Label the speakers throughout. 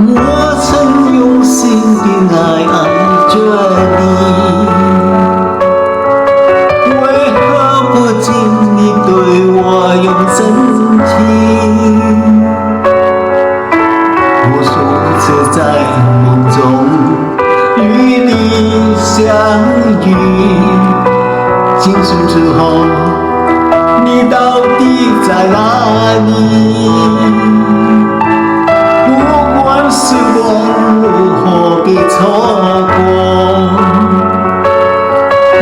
Speaker 1: 我曾用心地爱着你，为何不见你对我用真情？无数次在梦中与你相遇，今生之后，你到底在哪里？不管时光如何被错过，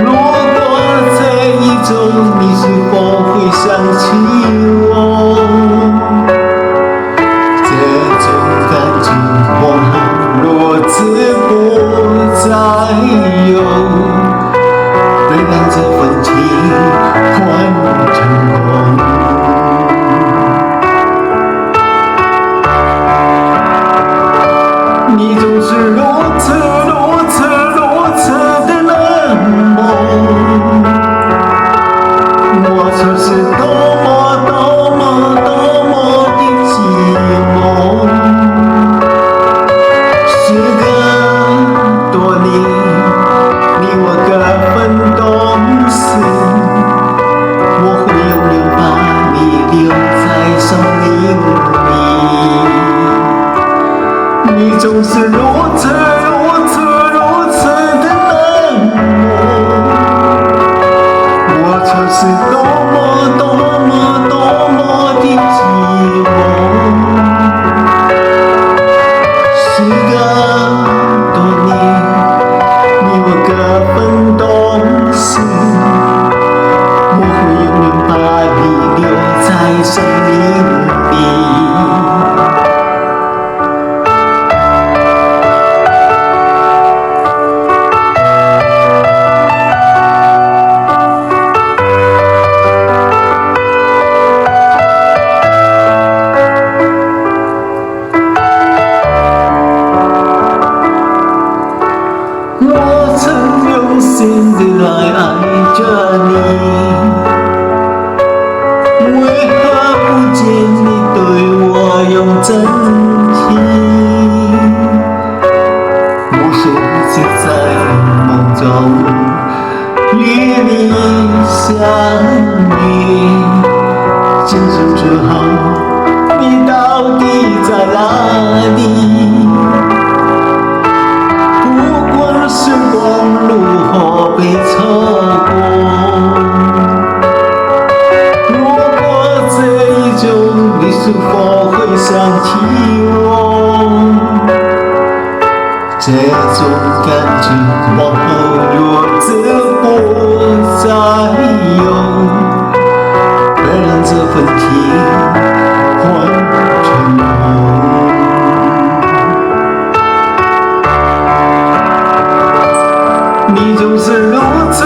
Speaker 1: 如果这一周你是否会想起我？这种感情往后若知不再有，不让这份情换成空。你总是如此的冷漠，我却是多么的寂寞。时隔多年，你我各分东西，我会永远把你留在生命里。你总是如此的冷漠，我却是多么的寂寞。时隔多年，你我各分东西，我会永远把你留在生命里。我曾用心地爱着你，为何不见你对我用真情？无数次在梦中与你相遇，今生之后，你到底在哪里？时光如何被错过？如果这一周你是否会想起我？这种感情往后若知不再有，别让这份情换成空。你总是如此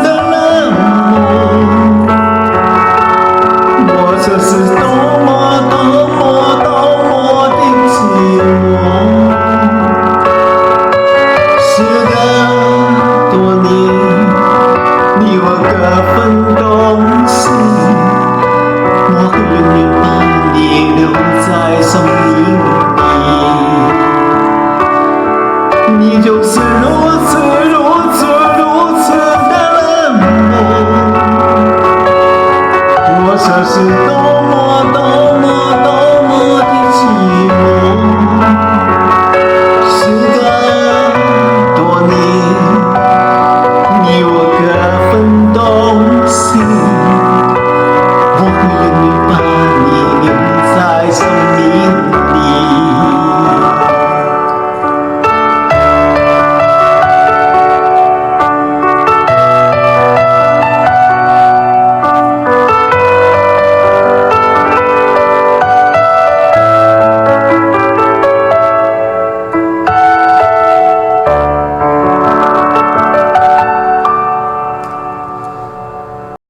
Speaker 1: 的冷漠，我却是多么的寂寞。时隔多年，你我各分东西，我会永远把你留在生命里。你就是如此的冷漠，我却是多么